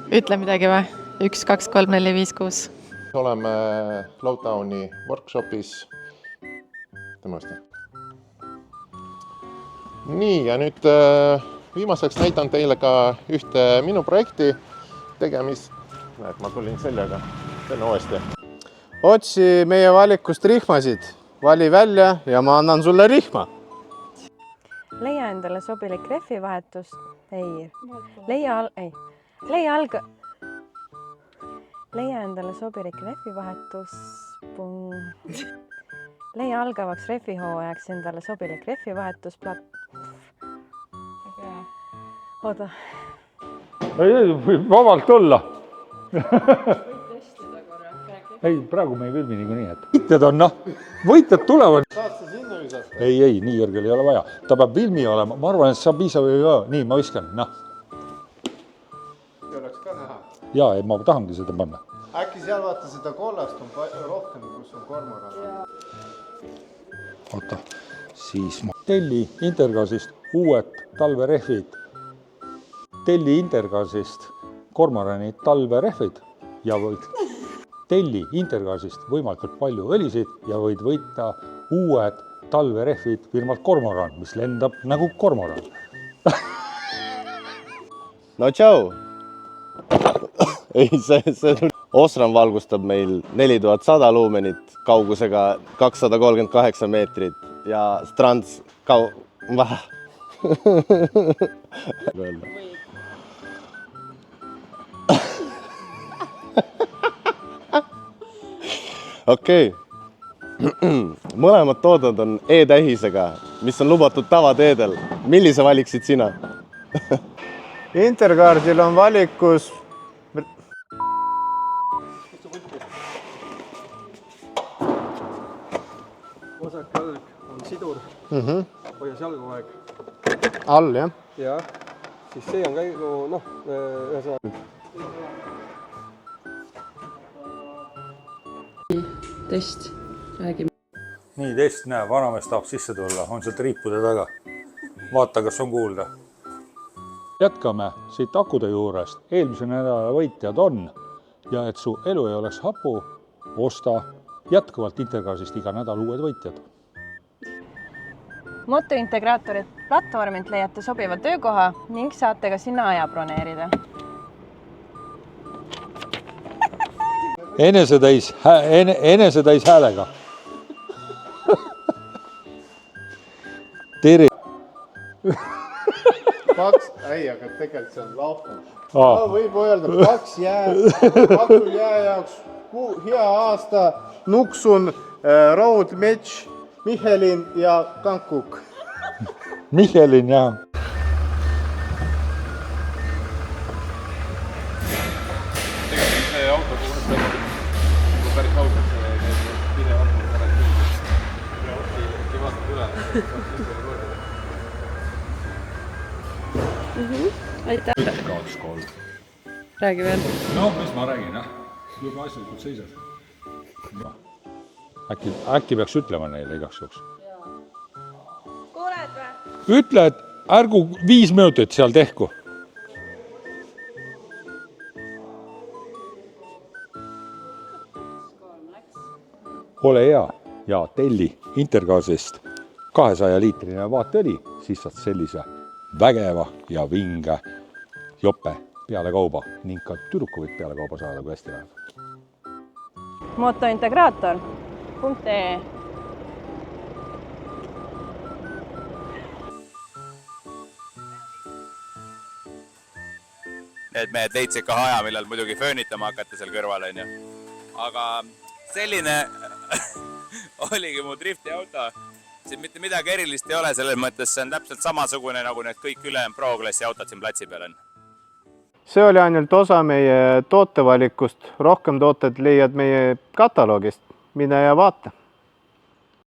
Ütle midagi või? 1, 2, 3, 4, 5, 6. Oleme Lowtowni workshopis. Nii, ja nüüd viimaseks näitan teile ka ühte minu projekti tegemist. Näed, ma tulin sellega. Teeme uuesti. Otsi meie valikust rihmasid. Vali välja ja ma annan sulle rihma. Leia endale sobilik rehvivahetus. Leia endale sobilik rehvivahetus. Leia algavaks rehvihooajaks endale sobilik rehvivahetus. Oota. Ei, vabalt olla. Ei, praegu me ei filmi niikuinii, et võitjad on, võitjad tulevad. Saad sa sinna visata? Ei, nii kõrgel ei ole vaja. Ta peab filmi olema. Ma arvan, et saab piisav või ka. Nii, ma viskan. See oleks ka näha. Jaa, ma tahangi seda panna. Äkki seal vaata seda kollast on rohkem, kus on kormoran. Oota, siis ma telli Intergasist uued talverehvid. Telli Intergasist kormorani talverehvid ja võid telli Intergasist võimalikult palju õlisid ja võid võita uued talverehvid firmalt Kormoran, mis lendab nagu kormoran. No tšau! Ei, see Osram valgustab meil 4100 luumenit kaugusega 238 meetrit ja Strands Okei. Mõlemad toodad on E-tähisega, mis on lubatud tavateedel. Millise valiksid sina? Intergardil on valikus Vasak jalg on sidur, hoias jalgu aeg. all, jah? Ja, siis see on käigu, ühesõnaga. Test, räägime. Nii, test, näe, vanamees tahab sisse tulla. On sealt riipude taga. Vaata, kas on kuulda. Jätkame siit akude juurest. Eelmise nädala võitjad on. Ja et su elu ei oleks hapu, osta jätkuvalt Intergasist iga nädal uued võitjad. Motointegraatorid platvormilt leiate sobiva töökoha ning saate ka sinna aja broneerida. Enesetäis häälega. Tere. Aga tegelikult see on lauhven. Võib öelda, paksul jää jaoks hea aasta Nuksun, Road, Metš, Michelin ja Kankuk. Michelin, jah. Tegelikult see auto puhul päris ausalt video on pärast vaatad üle. Aitäh. Kaotuskool. Räägi veel. No, mis ma räägin, juba asjalikult seisad. Äkki peaks ütlema neile igaks juhuks. Kuuled või? Ütle, et ärgu 5 minutit seal tehku. Ole hea ja telli Intergasist 200-liitrine vaateõli, siis saad sellise vägeva ja vinge jope peale kauba ning ka tüdruku võid peale kauba saada, kui hästi läheb. Motointegraator.ee Et mehed leidsid ka aja, millal muidugi föönitama hakata seal kõrval, on ju. Aga selline oligi mu drifti auto. Siin mitte midagi erilist ei ole, selles mõttes see on täpselt samasugune, nagu need kõik ülejäänud Pro-klassi autod siin platsi peal on. See oli ainult osa meie tootevalikust. Rohkem tooted leiad meie kataloogist. Mine ja vaata.